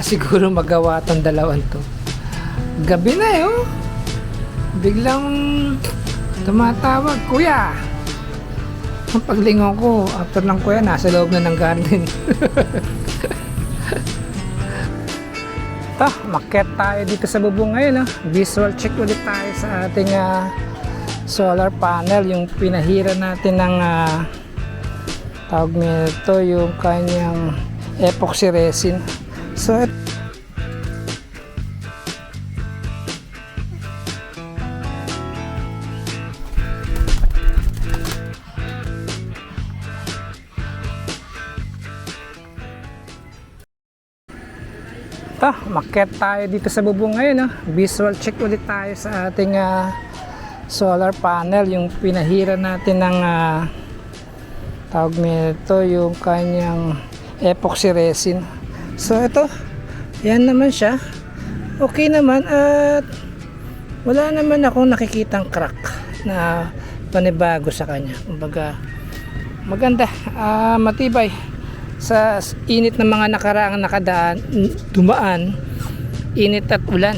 wala siguro magawa tong dalawang to. Gabi na eh, oh. Biglang tumatawag, kuya. Ang paglingon ko, after ng kuya, nasa loob na ng garden. Ito, maket tayo dito sa bubong ngayon. Visual check ulit tayo sa ating solar panel. Yung pinahira natin ng tawag nito, yung kanyang epoxy resin. So, maket tayo dito sa bubong ngayon. Visual check ulit tayo sa ating solar panel. Yung pinahira natin ng tawag nito, yung kanyang epoxy resin. So ito, yan naman siya. Okay naman at wala naman akong nakikitang crack na panibago sa kanya. Kumbaga maganda, matibay. Sa init ng mga nakaraang dumaan, init at ulan.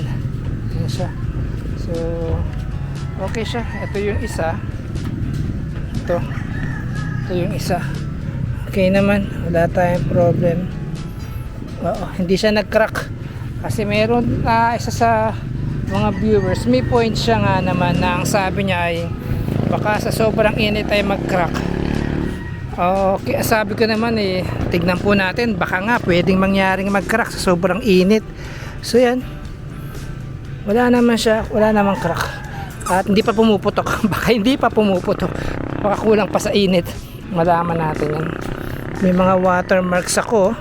Yan siya. So, okay siya. Ito yung isa. Ito yung isa. Okay naman. Wala tayong problem. Oo, hindi siya nag-crack. Kasi meron isa sa mga viewers, may point siya nga naman na ang sabi niya ay baka sa sobrang init ay mag-crack. Okay, sabi ko naman tignan po natin, baka nga pwedeng mangyaring mag-crack sa sobrang init. So yan, wala naman siya, wala namang crack at hindi pa pumuputok. Baka hindi pa pumuputok, baka kulang pa sa init. Malaman natin yan. May mga watermarks ako,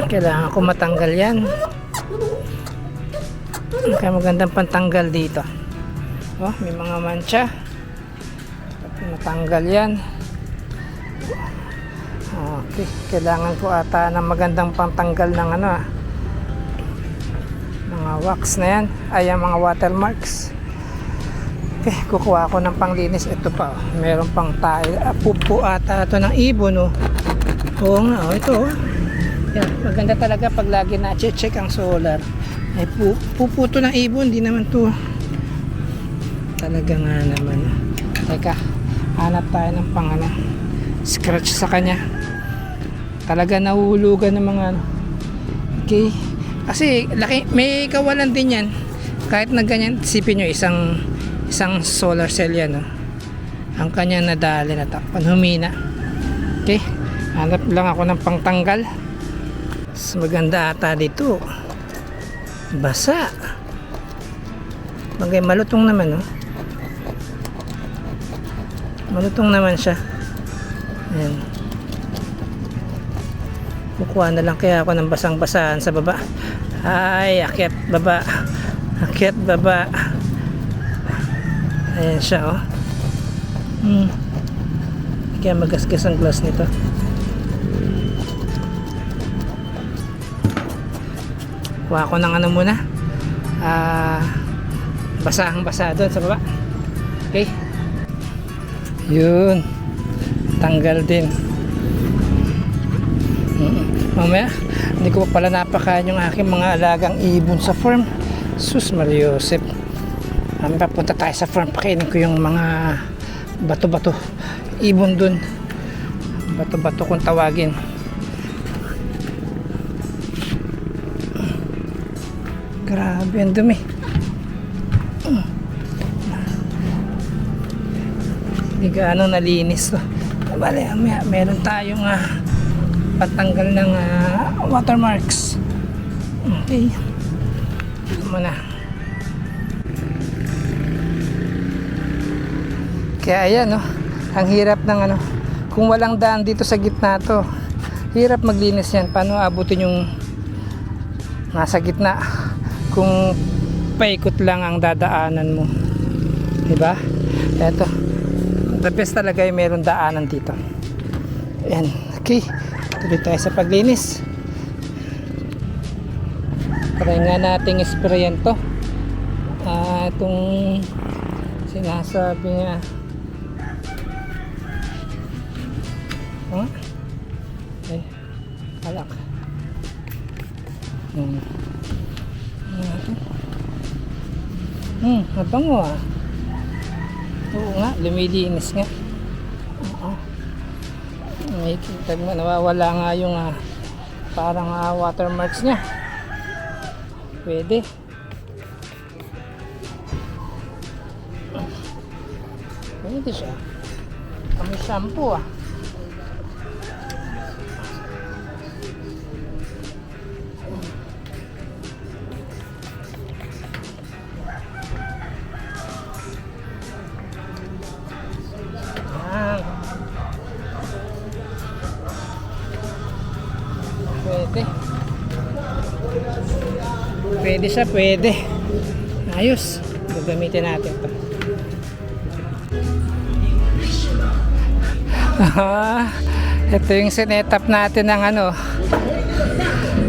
kailangan ko matanggal yan. Kaya magandang pantanggal dito. Oh, may mga mancha, matanggal yan. Okay, kailangan ko ata ng magandang pantanggal ng mga wax na yan, ay ang mga watermarks. Okay, kukuha ko ng panglinis. Ito pa, meron pang tayo, pupo ata ito ng ibon. Oo nga, ito yan, maganda talaga pag lagi na check ang solar. Ay puputo ng ibon, di naman to talaga nga naman. Teka, hanap tayo ng pang scratch sa kanya. Talaga nahulugan ng mga okay, kasi laki, may kawalan din yan. Kahit na ganyan, sipin nyo isang solar cell yan, ang kanyang nadali na takpan, humina. Okay, hanap lang ako ng pangtanggal. Mas maganda ata dito, basa. Bagay malutong naman, malutong naman siya. Ayan. Kukuha na lang kaya ako ng basang-basaan sa baba. Ay, akyat baba. Akyat baba. Ayan siya, Kaya magasgas ang glass nito. Kuha ko ng muna. Basahang-basa doon sa baba. Okay. Yun, tanggal din. Mamaya hindi ko pa pala napakain yung aking mga alagang ibon sa farm. Sus Mariosep, papunta tayo sa farm, pakainin ko yung mga bato-bato ibon dun. Bato-bato kung tawagin. Grabe ang dumi. Hindi gaano nalinis to. Bale, meron tayong patanggal ng watermarks. Okay, muna. Kaya ayan, ang hirap ng kung walang daan dito sa gitna to, hirap maglinis yan. Paano abutin yung nasa gitna kung paikot lang ang dadaanan mo, diba? Eto, the best talaga yung meron daanan dito. Ayan, okay, tuloy tayo sa paglinis. Try nga nating sprayan to, itong sinasabi niya. Ay, alak. Hmm. Mabango ah. Oo nga, lumilinis nga. Oo. May kita mo, nawawala nga yung parang watermarks niya. Pwede. Pwede siya. Kami shampoo ah. Pwede. Pwede siya, pwede. Ayos. Gagamitin natin ito. Ito yung sinetap natin ng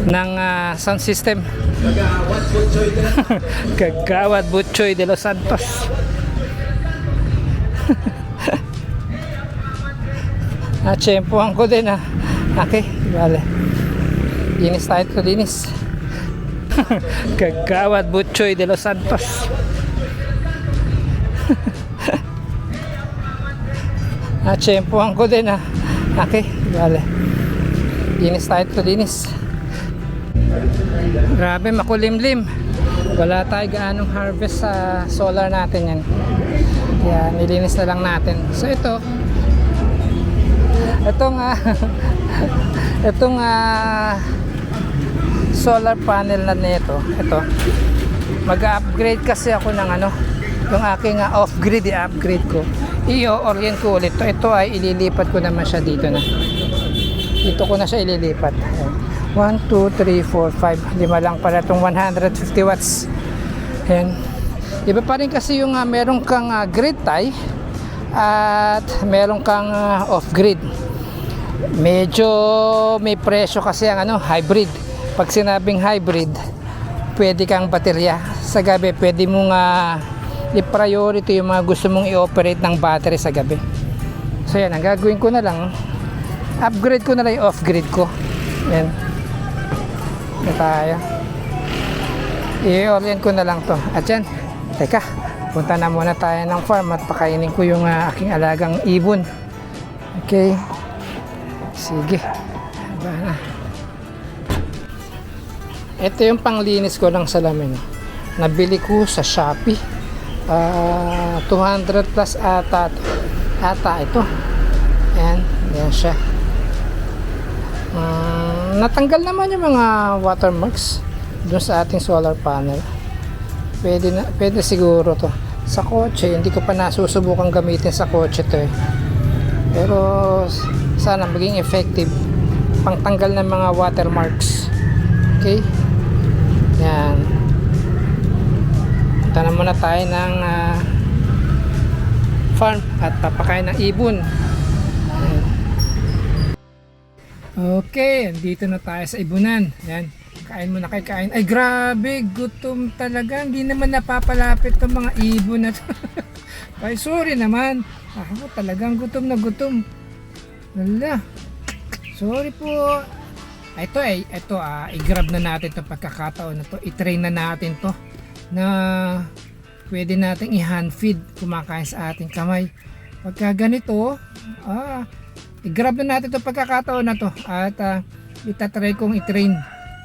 ng sound system. Kagawad Butchoy de los Santos. Tsempohan ko din Okay, vale. Linis tayo ito, linis. Kagawad Butchoy de los Santos. Tsempohan ko din Okay, vale. Linis tayo ito, linis. Grabe, makulimlim. Wala tayo gaanong harvest sa solar natin yan. Kaya nilinis na lang natin. So itong solar panel na nito, ito mag-upgrade kasi ako ng yung aking off-grid, i-upgrade ko, i-orient ko ulit ito ay ililipat ko naman siya dito na. Dito ko na siya ililipat. 1, 2, 3, 4, 5, 5 lang pala itong 150 watts. Ayan. Iba pa rin kasi yung meron kang grid tie at meron kang off-grid. Medyo may presyo kasi ang hybrid. Pag sinabing hybrid, pwede kang baterya. Sa gabi, pwede mong i-priority yung mga gusto mong i-operate ng battery sa gabi. So yan, ang gagawin ko na lang, upgrade ko na lang yung off-grid ko. Yan. Ito tayo. I-orient ko na lang to. At yan, teka, punta na muna tayo ng farm at pakainin ko yung aking alagang ibon. Okay. Sige. Ba na. Ito yung panglinis ko ng salamin. Nabili ko sa Shopee. 200 plus ata ito. Ayan. Ayan siya. Natanggal naman yung mga watermarks doon sa ating solar panel. Pwede siguro to. Sa kotse, hindi ko pa nasusubukan gamitin sa kotse to Pero sana maging effective pangtanggal ng mga watermarks. Okay? Yan. Punta na muna tayo ng farm at papakain ng ibon. Yan. Okay, andito na tayo sa ibunan. Yan. Kain muna kayo, kain. Ay grabe, gutom talaga. Hindi naman napapalapit itong mga ibon na ay sorry naman. Ako talagang gutom na gutom. Wala. Sorry po. Ito i-grab na natin itong pagkakataon na to. I-train na natin to na pwede nating i-hand feed kumakain sa ating kamay. Pagka ganito, i-grab na natin itong pagkakataon na to at itatry kong i-train.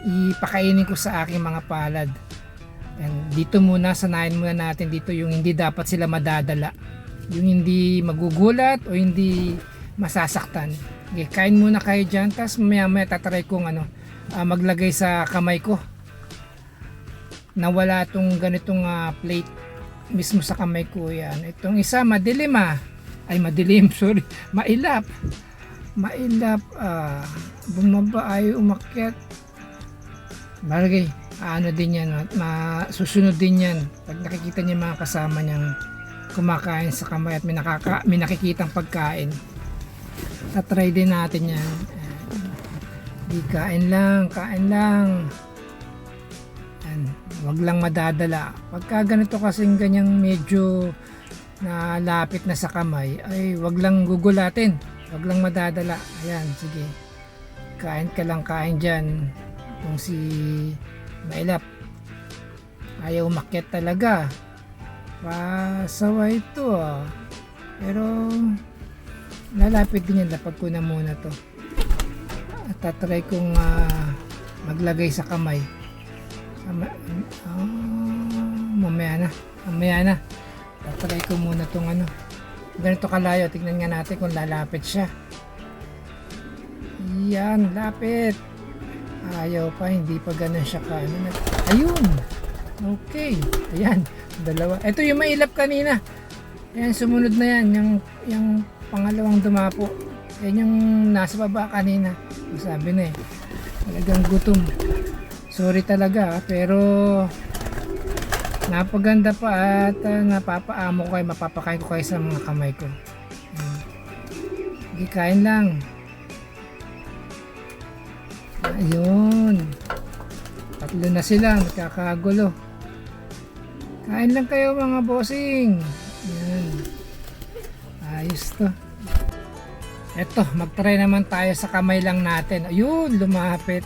Ipakainin ko sa aking mga palad. And dito muna, sanayin muna natin dito yung hindi dapat sila madadala. Yung hindi magugulat o hindi masasaktan. Okay, kain muna kayo dyan. Tapos maya tatry kong maglagay sa kamay ko na wala itong ganitong plate mismo sa kamay ko. Yan. Itong isa madilim ay madilim, sorry, mailap. Bumaba ay umakyat. Bagay, din yan, susunod din yan pag nakikita niya mga kasama niyang kumakain sa kamay at may nakikitang pagkain. Tatry din natin yan. Di kain lang. Wag lang madadala. Pagka ganito kasing ganyang medyo nalapit na sa kamay, ay wag lang gugulatin. Wag lang madadala. Ayan, sige. Kain ka lang, kain dyan. Kung si Mailap ayaw umakyat talaga. Pasaway ito Pero lalapit din yan. Lapag ko na muna to. At tatry kong maglagay sa kamay. Mamaya na. Tatry ko muna tong ganito kalayo. Tignan nga natin kung lalapit siya. Yan, lapit. Ayaw pa, hindi pa ganun siya ayun. Okay. Ayan, dalawa. Ito yung Mailap kanina. Ayan, sumunod na yan. Yung pangalawang dumapo. Yan yung nasa baba kanina. Sabi na talagang gutom. Sorry talaga pero napaganda pa at napapaamo ko kayo, mapapakain ko kayo sa mga kamay ko. Hindi, kain lang. Ayun, tatlo na sila, nagkakagulo. Kain lang kayo mga bossing. Ayan, ayos to. Eto, mag-try naman tayo sa kamay lang natin. Ayun, lumapit.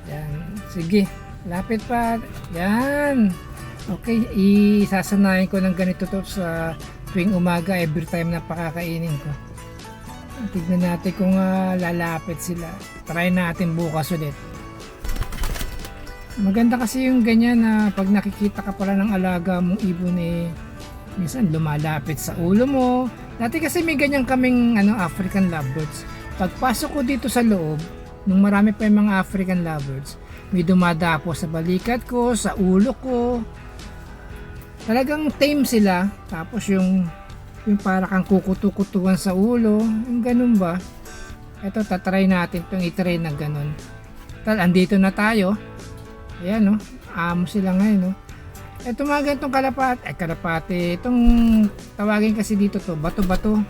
Yan, sige, lapit pa. Yan. Okay, isasanayin ko ng ganito to sa tuwing umaga, every time na pakakainin ko. Tignan natin kung lalapit sila. Try natin bukas ulit. Maganda kasi yung ganyan na pag nakikita ka pala ng alaga mong ibon minsan lumalapit sa ulo mo. Dati kasi may ganyan kaming African lovebirds. Pagpasok ko dito sa loob, nung marami pa yung mga African lovebirds, may dumadapo sa balikat ko, sa ulo ko. Talagang tame sila. Tapos yung para kang kukutu-kutuan sa ulo, yung ganun ba? Ito, tatry natin itong itry na ganun. Andito na tayo. Ayan, amo sila ngayon, Ito mga ganitong kalapate, itong tawagin kasi dito to, bato-bato,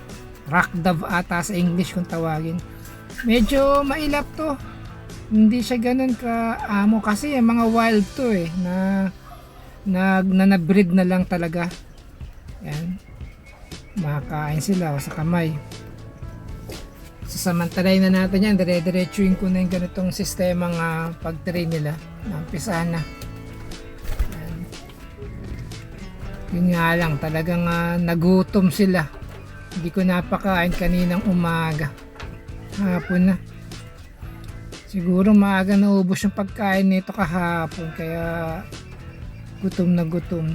rock dove ata sa English kung tawagin. Medyo mailap to, hindi siya ganun ka-amo kasi mga wild to na nabreed na lang talaga. Yan, makakain sila sa kamay. Sasamantalay na natin yan, dire-diretsuin ko na yung ganitong sistemang pag-train nila. Umpisahan na. Yun nga lang, talagang nagutom sila. Hindi ko napakain kaninang umaga. Hapon na. Siguro maaga naubos yung pagkain nito kahapon. Kaya gutom na gutom.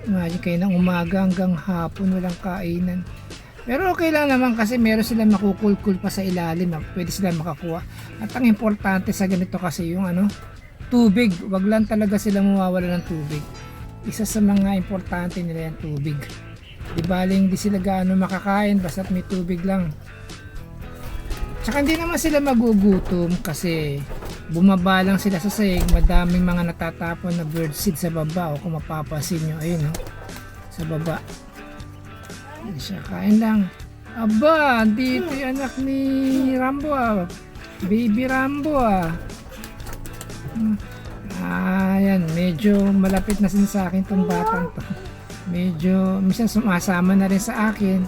Imagine kayo ng umaga hanggang hapon walang kainan. Pero okay lang naman kasi meron silang makukulkul pa sa ilalim. Pwede sila makakuha. At ang importante sa ganito kasi yung tubig. Wag lang talaga sila mawawala ng tubig. Isa sa mga importante nila yung tubig. Di baling di sila gaano makakain basta't may tubig lang. Tsaka hindi naman sila magugutom kasi bumaba lang sila sa sahig. Madaming mga natatapon na bird seed sa baba. O kung mapapasin nyo, ayun sa baba. Siya kain lang. Aba, dito yung anak ni Rambo Baby Rambo Ayan, medyo malapit na sa akin tong batang to. Medyo, minsan sumasama na rin sa akin.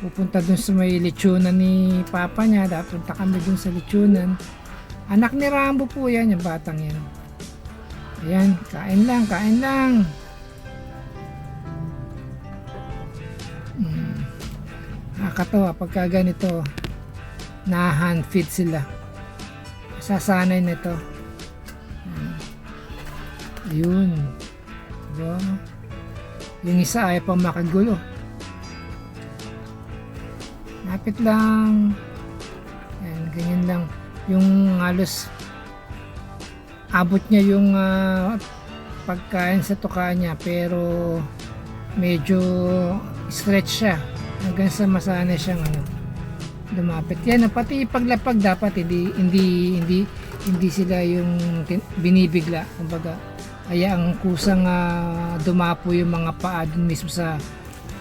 Pupunta dun sa may lechonan ni papa niya. Punta kami dun sa lechonan. Anak ni Rambo po yan, yung batang yan. Ayan, kain lang, kain lang. Nakakatawa pagka ganito, na-hand feed sila. Sasanay na ito. Ayun. Diba? Yung isa ay pang makagulo. Lapit lang. Ayan, ganyan lang. Yung halos abot niya yung pagkain sa tuka niya pero medyo stretch siya hanggang sa masanay siyang lumapit. Yan, pati paglapag dapat hindi sila yung binibigla. Kumbaga, ang kusang dumapo yung mga paa dun mismo sa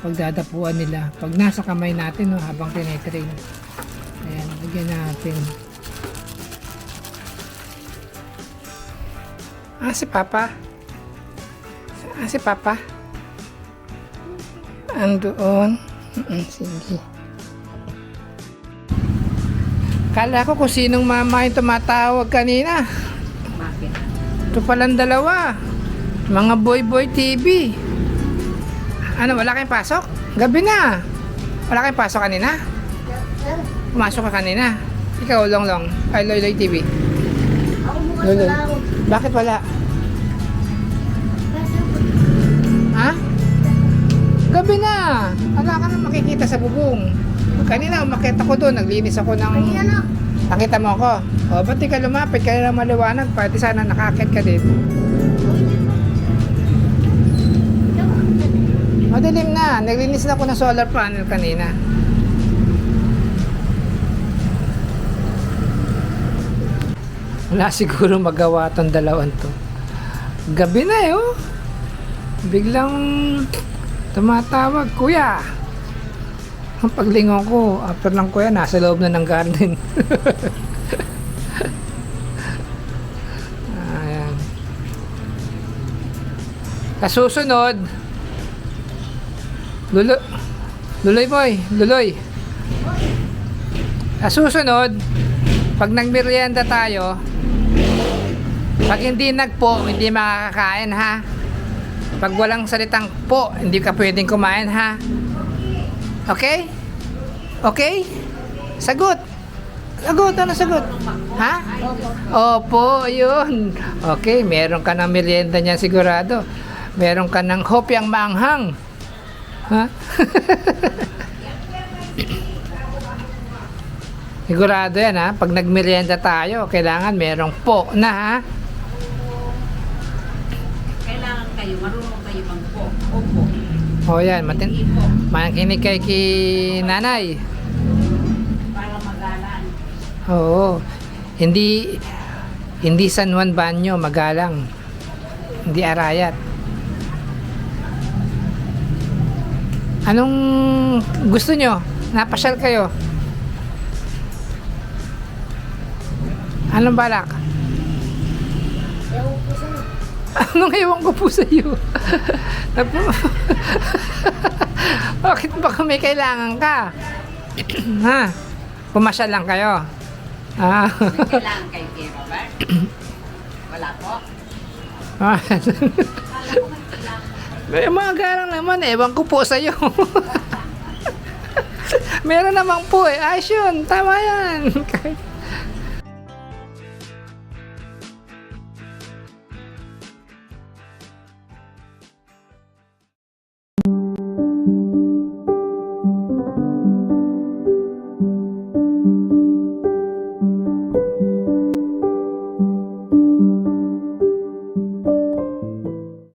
pagdadapuan nila. Pag nasa kamay natin habang tinetrain. Ayan, lagyan natin. Si Papa. Si Papa. Andoon. Sige. Kala ko kung sinong mama yung tumatawag kanina. Ito palang dalawa. Mga Boy Boy TV. Ano, wala kayong pasok? Gabi na. Wala kayong pasok kanina? Pumasok ka kanina. Ikaw, Longlong. Ay, Loy Loy TV. Loy Loy. Bakit wala? Ha? Gabi na. Wala ka na makikita sa bubong. Kanina, umakit ako doon. Naglinis ako ng... Nakita mo ako. O, ba't di ka lumapit? Kaya na maliwanag. Pati sana nakakit ka din. Madilim na. Naglinis na ako ng solar panel kanina. Wala siguro magawa tong dalawan to. Gabi na eh, oh. Biglang tumatawag, kuya. Ang paglingon ko, after lang kuya, nasa loob na ng garden. Ayan. Kasusunod, Luloy boy, Luloy. Kasusunod, pag nagmerienda tayo, pag hindi nagpo, hindi makakakain ha. Pag walang salitang po, hindi ka pwedeng kumain ha. Okay? Okay? Sagot. Sagot, ano sagot? Ha? Opo, yun. Okay, meron ka ng merienda niyan sigurado. Meron ka ng hopyang maanghang. Ha? Sigurado yan ha. Pag nagmerienda tayo, kailangan merong po na ha. Kailangan kayo, marunong kayo mag-po. Opo. O yan, makinig kay nanay. Para magalan. Oo. Hindi San Juan Banyo, magalang. Hindi Arayat. Anong gusto nyo? Napasyal kayo? Anong balak? Anong ewan ko po sa iyo? Bakit baka may kailangan ka? Ha? Pumasyal lang kayo? Ah. Kailangan kayo kay Robert? Wala po. May mga garang naman, ewan ko po sa iyo. Meron namang po eh. Ayos yun, tama yan.